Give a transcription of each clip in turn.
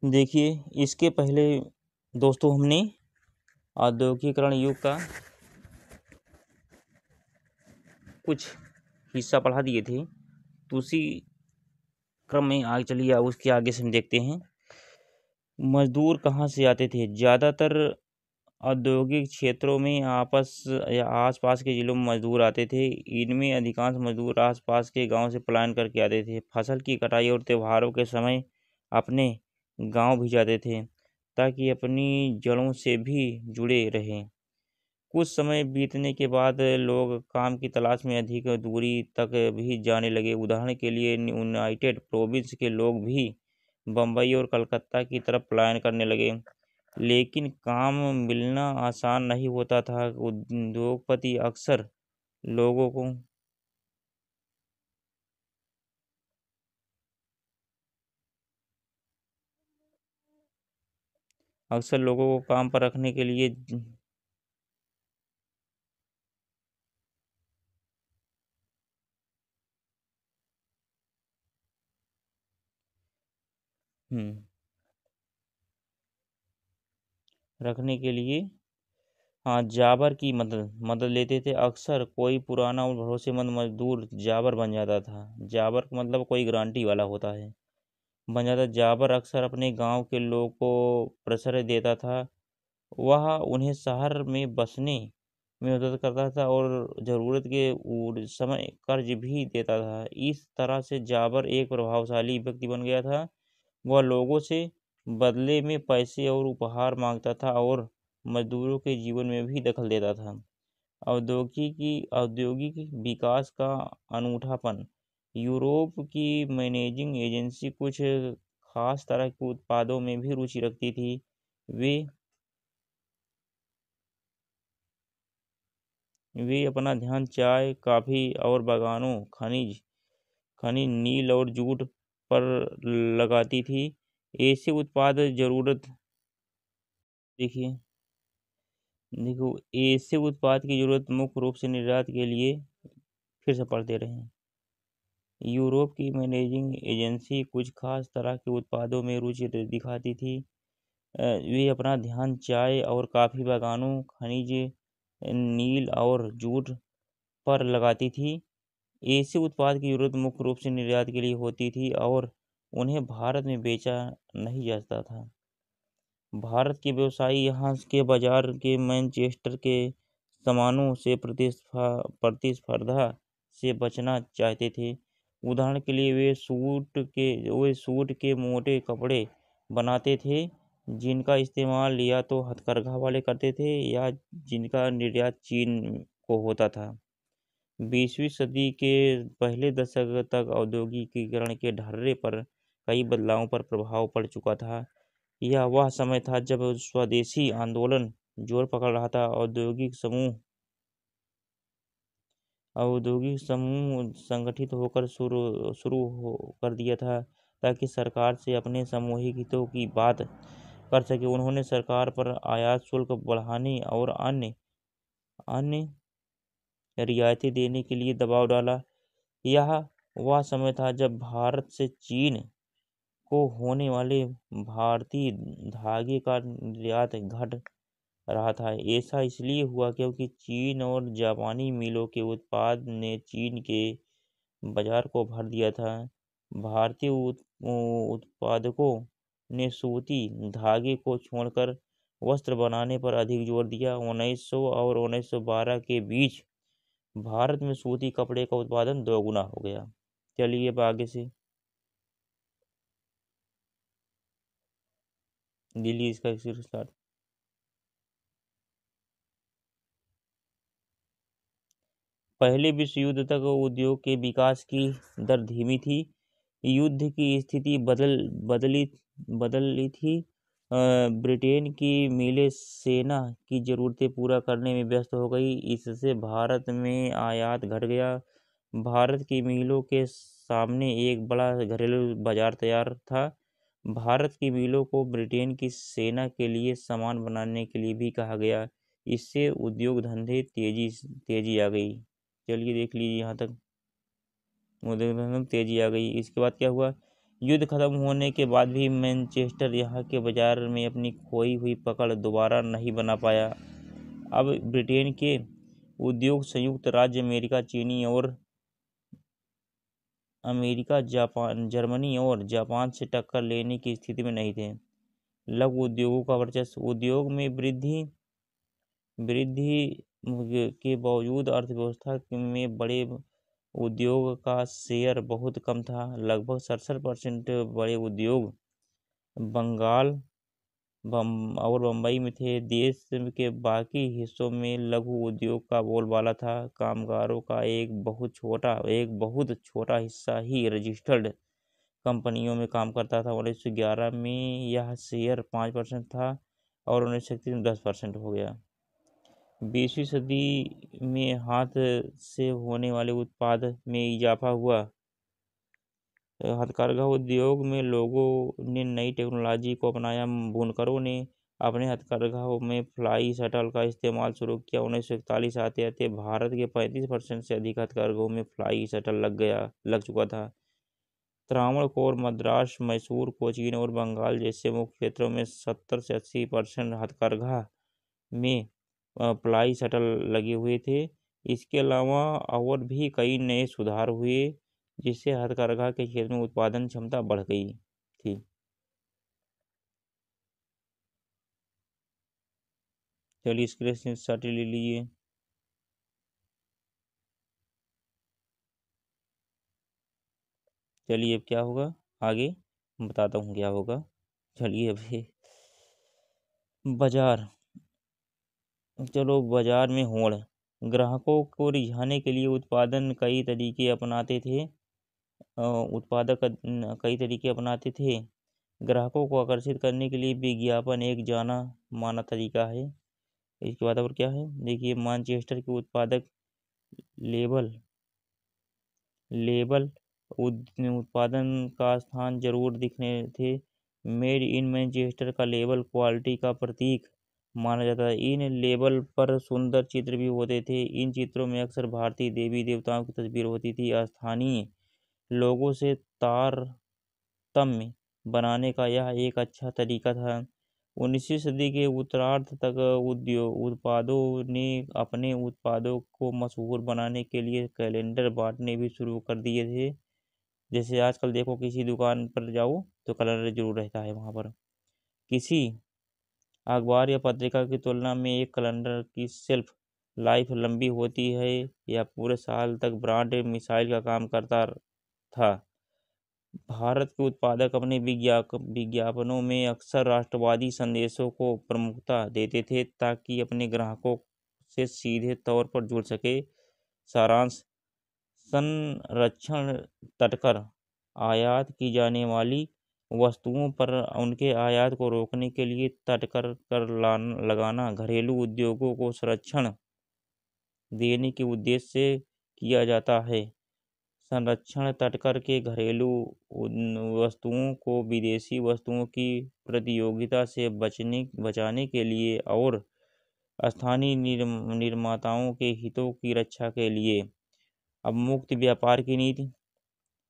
देखिए, इसके पहले दोस्तों हमने औद्योगिकरण युग का कुछ हिस्सा पढ़ा दिए थे, तो उसी क्रम में आगे चलिए, उसके आगे से हम देखते हैं मजदूर कहाँ से आते थे। ज़्यादातर औद्योगिक क्षेत्रों में आपस या आसपास के जिलों में मजदूर आते थे। इनमें अधिकांश मजदूर आसपास के गांव से पलायन करके आते थे। फसल की कटाई और त्योहारों के समय अपने गांव भी जाते थे ताकि अपनी जड़ों से भी जुड़े रहें। कुछ समय बीतने के बाद लोग काम की तलाश में अधिक दूरी तक भी जाने लगे। उदाहरण के लिए यूनाइटेड प्रोविंस के लोग भी बम्बई और कलकत्ता की तरफ पलायन करने लगे। लेकिन काम मिलना आसान नहीं होता था। उद्योगपति अक्सर लोगों को काम पर रखने के लिए हम्म रखने के लिए हाँ, जाबर की मदद मदद लेते थे। अक्सर कोई पुराना और भरोसेमंद मजदूर जाबर बन जाता था। जाबर का मतलब कोई गारंटी वाला होता है, बन जाता। जाबर अक्सर अपने गांव के लोगों को प्रश्रय देता था। वह उन्हें शहर में बसने में मदद करता था और ज़रूरत के समय कर्ज भी देता था। इस तरह से जाबर एक प्रभावशाली व्यक्ति बन गया था। वह लोगों से बदले में पैसे और उपहार मांगता था और मजदूरों के जीवन में भी दखल देता था। औद्योगिक विकास का अनूठापन। यूरोप की मैनेजिंग एजेंसी कुछ खास तरह के उत्पादों में भी रुचि रखती थी। वे वे अपना ध्यान चाय, कॉफी और बागानों, खनिज, नील और जूट पर लगाती थी। ऐसे उत्पाद जरूरत देखिए देखो ऐसे उत्पाद की जरूरत मुख्य रूप से निर्यात के लिए, फिर से पढ़ते रहे। यूरोप की मैनेजिंग एजेंसी कुछ खास तरह के उत्पादों में रुचि दिखाती थी। वे अपना ध्यान चाय और कॉफी बागानों, खनिज, नील और जूट पर लगाती थी। ऐसे उत्पाद की जरूरत मुख्य रूप से निर्यात के लिए होती थी और उन्हें भारत में बेचा नहीं जाता था। भारत के व्यवसायी यहाँ के बाजार के मैनचेस्टर के सामानों से प्रतिस्पर्धा से बचना चाहते थे। उदाहरण के लिए वे सूट के मोटे कपड़े बनाते थे जिनका इस्तेमाल या तो हथकरघा वाले करते थे या जिनका निर्यात चीन को होता था। 20वीं सदी के पहले दशक तक औद्योगिकीकरण के ढर्रे पर कई बदलावों पर प्रभाव पड़ चुका था। यह वह समय था जब स्वदेशी आंदोलन जोर पकड़ रहा था। औद्योगिक समूह संगठित होकर शुरू कर दिया था ताकि सरकार से अपने सामूहिक हितों की बात कर सके। उन्होंने सरकार पर आयात शुल्क बढ़ाने और अन्य अन्य रियायतें देने के लिए दबाव डाला। यह वह समय था जब भारत से चीन को होने वाले भारतीय धागे का निर्यात घट रहा था। ऐसा इसलिए हुआ क्योंकि चीन और जापानी मिलों के उत्पाद ने चीन के बाजार को भर दिया था। भारतीय उत्पादकों ने सूती धागे को छोड़कर वस्त्र बनाने पर अधिक जोर दिया। 1900 और 1912 के बीच भारत में सूती कपड़े का उत्पादन दोगुना हो गया। चलिए अब आगे से दिल्ली इसका स्टार्ट। पहले विश्व युद्ध तक उद्योग के विकास की दर धीमी थी। युद्ध की स्थिति बदली थी। ब्रिटेन की मिलें सेना की ज़रूरतें पूरा करने में व्यस्त हो गई। इससे भारत में आयात घट गया। भारत की मिलों के सामने एक बड़ा घरेलू बाजार तैयार था। भारत की मिलों को ब्रिटेन की सेना के लिए सामान बनाने के लिए भी कहा गया। इससे उद्योग धंधे तेजी आ गई। चलिए देख लीजिए यहाँ तक उद्योग धंधे में तेजी आ गई। इसके बाद क्या हुआ, युद्ध खत्म होने के बाद भी मैनचेस्टर यहाँ के बाजार में अपनी खोई हुई पकड़ दोबारा नहीं बना पाया। अब ब्रिटेन के उद्योग संयुक्त राज्य अमेरिका, जापान, जर्मनी और जापान से टक्कर लेने की स्थिति में नहीं थे। लघु उद्योगों का वर्चस्व। उद्योग में वृद्धि के बावजूद अर्थव्यवस्था में बड़े उद्योग का शेयर बहुत कम था। लगभग 67% बड़े उद्योग बंगाल और बम्बई में थे। देश के बाकी हिस्सों में लघु उद्योग का बोलबाला था। कामगारों का एक बहुत छोटा हिस्सा ही रजिस्टर्ड कंपनियों में काम करता था। 1911 में यह शेयर 5% था और 1931 में 10% हो गया। 20वीं सदी में हाथ से होने वाले उत्पाद में इजाफा हुआ। हथकरघा उद्योग में लोगों ने नई टेक्नोलॉजी को अपनाया। बुनकरों ने अपने हथकरघाओं में फ्लाई शटल का इस्तेमाल शुरू किया। 1941 आते आते भारत के 35% से अधिक हथकरघों में फ्लाई शटल लग चुका था। त्रावणकोर, मद्रास, मैसूर, कोचीन और बंगाल जैसे मुख्य क्षेत्रों में 70 से 80% हथकरघा में फ्लाई शटल लगे हुए थे। इसके अलावा और भी कई नए सुधार हुए जिससे हथकरघा के क्षेत्र में उत्पादन क्षमता बढ़ गई थी। चलिए स्क्रीनशॉट ले लीजिए। चलिए अब क्या होगा आगे बताता हूँ क्या होगा। चलिए अभी बाजार। चलो बाजार में होड़। ग्राहकों को रिझाने के लिए उत्पादक कई तरीके अपनाते थे। ग्राहकों को आकर्षित करने के लिए विज्ञापन एक जाना माना तरीका है। इसके बाद और क्या है देखिए, मैनचेस्टर के उत्पादक लेबल उत्पादन का स्थान जरूर दिखने थे। मेड इन मैनचेस्टर का लेबल क्वालिटी का प्रतीक माना जाता है। इन लेबल पर सुंदर चित्र भी होते थे। इन चित्रों में अक्सर भारतीय देवी देवताओं की तस्वीर होती थी। स्थानीय लोगों से तारतम्य बनाने का यह एक अच्छा तरीका था। 19वीं सदी के उत्तरार्ध तक उत्पादों ने अपने उत्पादों को मशहूर बनाने के लिए कैलेंडर बांटने भी शुरू कर दिए थे। जैसे आजकल देखो किसी दुकान पर जाओ तो कैलेंडर जरूर रहता है वहाँ पर। किसी अखबार या पत्रिका की तुलना में एक कैलेंडर की शेल्फ लाइफ लंबी होती है या पूरे साल तक ब्रांड मिसाइल का काम करता था। भारत के उत्पादक अपने विज्ञापनों में अक्सर राष्ट्रवादी संदेशों को प्रमुखता देते थे ताकि अपने ग्राहकों से सीधे तौर पर जुड़ सके। सारांश। संरक्षण तटकर आयात की जाने वाली वस्तुओं पर उनके आयात को रोकने के लिए तटकर लगाना घरेलू उद्योगों को संरक्षण देने के उद्देश्य से किया जाता है। संरक्षण तटकर के घरेलू वस्तुओं को विदेशी वस्तुओं की प्रतियोगिता से बचाने के लिए और स्थानीय निर्माताओं के हितों की रक्षा के लिए। अब मुक्त व्यापार की नीति।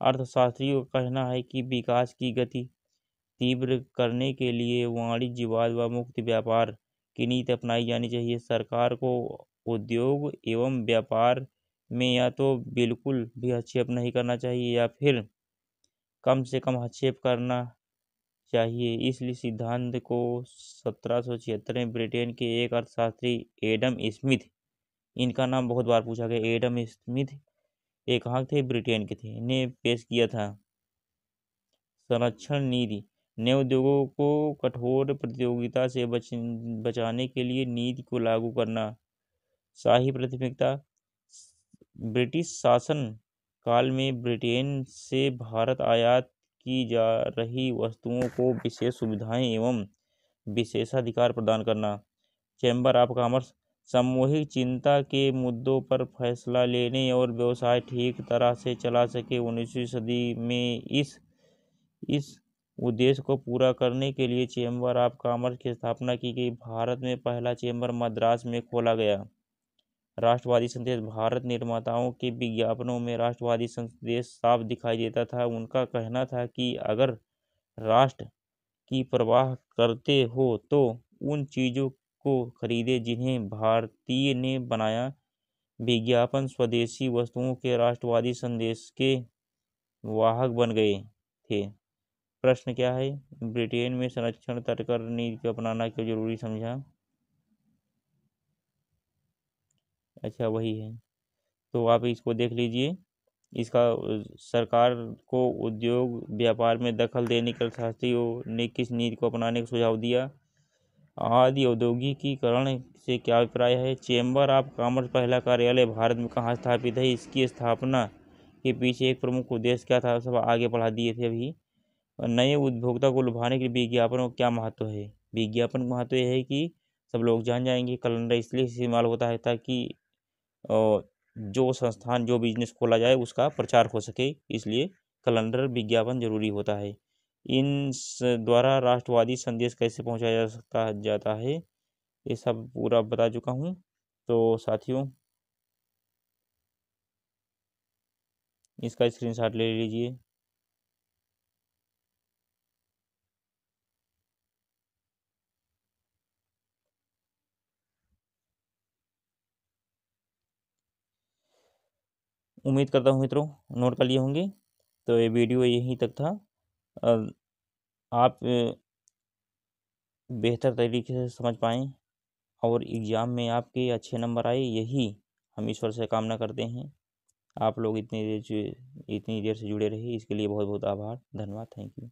अर्थशास्त्रियों का कहना है कि विकास की गति तीव्र करने के लिए वाणिज्यवाद व मुक्त व्यापार की नीति अपनाई जानी चाहिए। सरकार को उद्योग एवं व्यापार में या तो बिल्कुल भी हस्तक्षेप नहीं करना चाहिए या फिर कम से कम हस्तक्षेप करना चाहिए। इसलिए सिद्धांत को 1776 में ब्रिटेन के एक अर्थशास्त्री एडम स्मिथ, इनका नाम बहुत बार पूछा गया, एडम स्मिथ एक थे ब्रिटेन के थे, ने पेश किया था। संरक्षण नीति। नए उद्योगों को कठोर प्रतियोगिता से बचाने के लिए नीति को लागू करना। शाही प्राथमिकता। ब्रिटिश शासन काल में ब्रिटेन से भारत आयात की जा रही वस्तुओं को विशेष सुविधाएं एवं विशेषाधिकार प्रदान करना। Chamber of commerce. सामूहिक चिंता के मुद्दों पर फैसला लेने और व्यवसाय ठीक तरह से चला सके। 19वीं सदी में इस उद्देश्य को पूरा करने के लिए चैम्बर ऑफ कॉमर्स की स्थापना की गई। भारत में पहला चैम्बर मद्रास में खोला गया। राष्ट्रवादी संदेश। भारत निर्माताओं के विज्ञापनों में राष्ट्रवादी संदेश साफ दिखाई देता था। उनका कहना था कि अगर राष्ट्र की परवाह करते हो तो उन चीज़ों को खरीदे जिन्हें भारतीय ने बनाया। विज्ञापन स्वदेशी वस्तुओं के राष्ट्रवादी संदेश के वाहक बन गए थे। प्रश्न क्या है? ब्रिटेन में संरक्षण तटकर नीति को अपनाना क्यों जरूरी समझा? अच्छा, वही है, तो आप इसको देख लीजिए। इसका सरकार को उद्योग व्यापार में दखल देने के अर्थशास्त्रियों ने किस नीति को अपनाने का सुझाव दिया? आदि औद्योगिकीकरण से क्या अभिप्राय है? चेंबर ऑफ कॉमर्स पहला कार्यालय भारत में कहाँ स्थापित है? इसकी स्थापना के पीछे एक प्रमुख उद्देश्य क्या था? सब आगे बढ़ा दिए थे अभी। नए उपभोक्ता को लुभाने के लिए विज्ञापन का क्या महत्व है? विज्ञापन का महत्व यह है कि सब लोग जान जाएंगे। कैलेंडर इसलिए इस्तेमाल होता है ताकि जो संस्थान जो बिजनेस खोला जाए उसका प्रचार हो सके, इसलिए कैलेंडर विज्ञापन जरूरी होता है। इन द्वारा राष्ट्रवादी संदेश कैसे पहुंचाया जा जाता है, ये सब पूरा बता चुका हूँ। तो साथियों, इसका स्क्रीनशॉट ले लीजिए। उम्मीद करता हूँ मित्रों नोट कर लिए होंगे। तो ये वीडियो यहीं तक था। आप बेहतर तरीके से समझ पाएँ और एग्ज़ाम में आपके अच्छे नंबर आए, यही हम ईश्वर से कामना करते हैं। आप लोग इतनी देर से जुड़े रहे, इसके लिए बहुत बहुत आभार, धन्यवाद, थैंक यू।